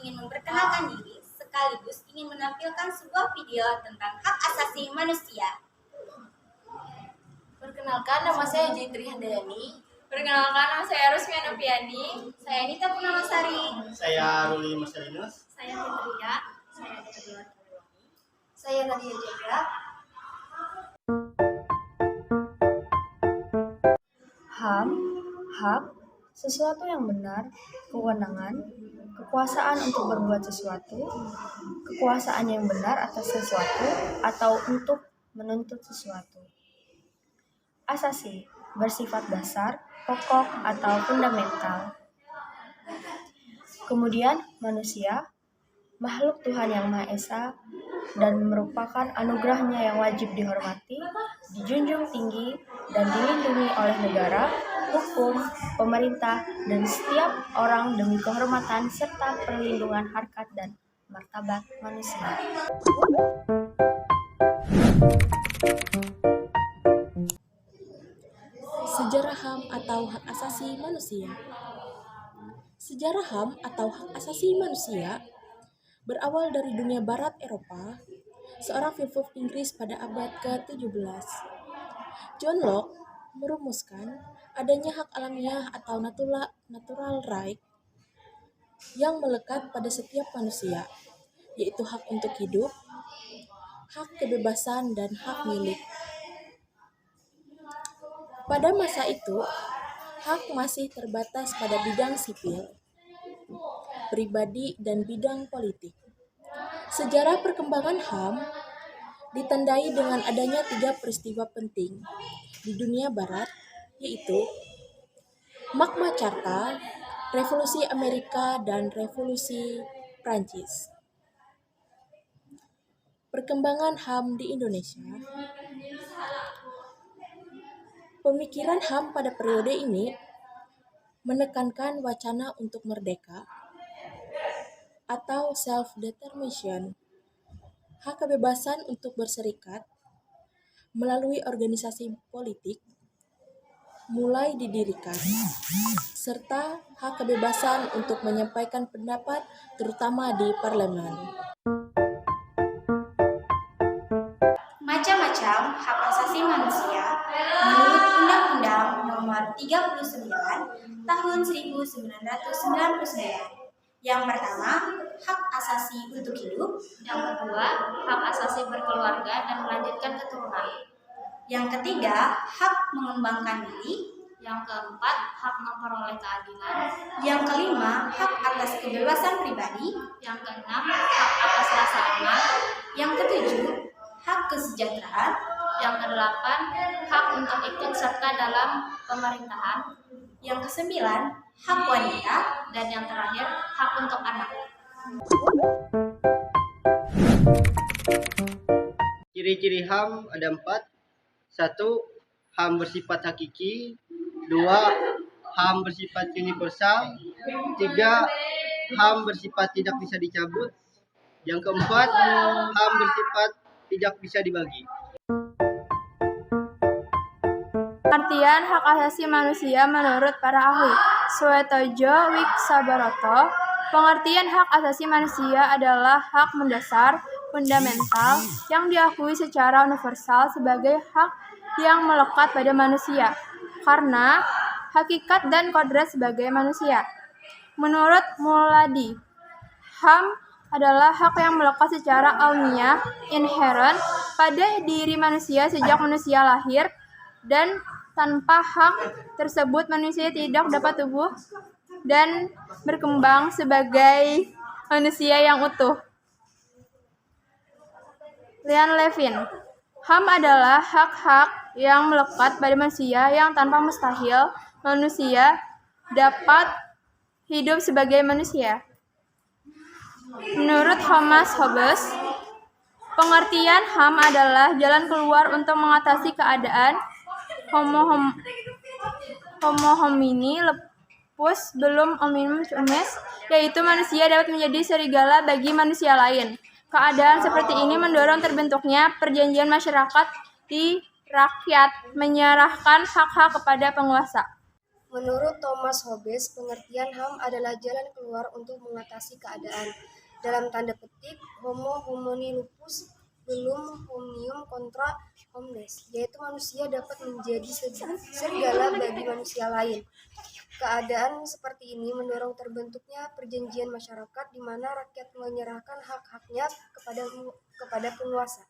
ingin memperkenalkan diri sekaligus ingin menampilkan sebuah video tentang hak asasi manusia. Perkenalkan, nama saya Jitri Handayani. Perkenalkan, nama saya Rusmi Anopiani. Saya Nita Purnamasari. Saya Ruli Marcelinus. Saya Fitria. Saya Kedua. Saya Nadia Jaga. HAM, hak, sesuatu yang benar, kewenangan, kekuasaan untuk berbuat sesuatu, kekuasaan yang benar atas sesuatu atau untuk menuntut sesuatu. Asasi, bersifat dasar, pokok atau fundamental. Kemudian manusia, makhluk Tuhan yang Maha Esa dan merupakan anugerahnya yang wajib dihormati, dijunjung tinggi, dan dilindungi oleh negara, hukum, pemerintah, dan setiap orang demi kehormatan serta perlindungan harkat dan martabat manusia. Sejarah HAM atau hak asasi manusia. Sejarah HAM atau hak asasi manusia berawal dari dunia barat Eropa, seorang filsuf Inggris pada abad ke-17. John Locke merumuskan adanya hak alamiah atau natural right yang melekat pada setiap manusia, yaitu hak untuk hidup, hak kebebasan, dan hak milik. Pada masa itu, hak masih terbatas pada bidang sipil, pribadi, dan bidang politik. Sejarah perkembangan HAM ditandai dengan adanya 3 peristiwa penting di dunia barat, yaitu Magna Carta, Revolusi Amerika, dan Revolusi Prancis. Perkembangan HAM di Indonesia. Pemikiran HAM pada periode ini menekankan wacana untuk merdeka atau self-determination, hak kebebasan untuk berserikat melalui organisasi politik mulai didirikan, serta hak kebebasan untuk menyampaikan pendapat terutama di parlemen. Macam-macam hak asasi manusia menurut Undang-Undang Nomor 39 Tahun 1999. Yang pertama, hak asasi untuk hidup. Yang kedua, hak asasi berkeluarga dan melanjutkan keturunan. Yang ketiga, hak mengembangkan diri. Yang keempat, hak memperoleh keadilan. Yang kelima, hak atas kebebasan pribadi. Yang keenam, hak atas rasa aman. Yang ketujuh, hak kesejahteraan. Yang kedelapan, hak untuk ikut serta dalam pemerintahan. Yang kesembilan, hak wanita. Dan yang terakhir, hak untuk anak. Ciri-ciri HAM ada 4. 1. HAM bersifat hakiki. 2. HAM bersifat universal. 3. HAM bersifat tidak bisa dicabut. Yang keempat, HAM bersifat tidak bisa dibagi. Pengertian hak asasi manusia menurut para ahli. Suetojo Wicaksono, pengertian hak asasi manusia adalah hak mendasar, fundamental, yang diakui secara universal sebagai hak yang melekat pada manusia, karena hakikat dan kodrat sebagai manusia. Menurut Muladi, HAM adalah hak yang melekat secara alamiah, inherent, pada diri manusia sejak manusia lahir, dan tanpa hak tersebut manusia tidak dapat tumbuh dan berkembang sebagai manusia yang utuh. Leon Levin, HAM adalah hak-hak yang melekat pada manusia yang tanpa mustahil manusia dapat hidup sebagai manusia. Menurut Thomas Hobbes, pengertian HAM adalah jalan keluar untuk mengatasi keadaan Homo homini lupus belum hominum humus, yaitu manusia dapat menjadi serigala bagi manusia lain. Keadaan seperti ini mendorong terbentuknya perjanjian masyarakat di rakyat menyerahkan hak-hak kepada penguasa. Menurut Thomas Hobbes, pengertian HAM adalah jalan keluar untuk mengatasi keadaan. Dalam tanda petik, homo homini lupus belum omnium contra omnes, yaitu manusia dapat menjadi serigala bagi manusia lain. Keadaan seperti ini mendorong terbentuknya perjanjian masyarakat di mana rakyat menyerahkan hak-haknya kepada penguasa.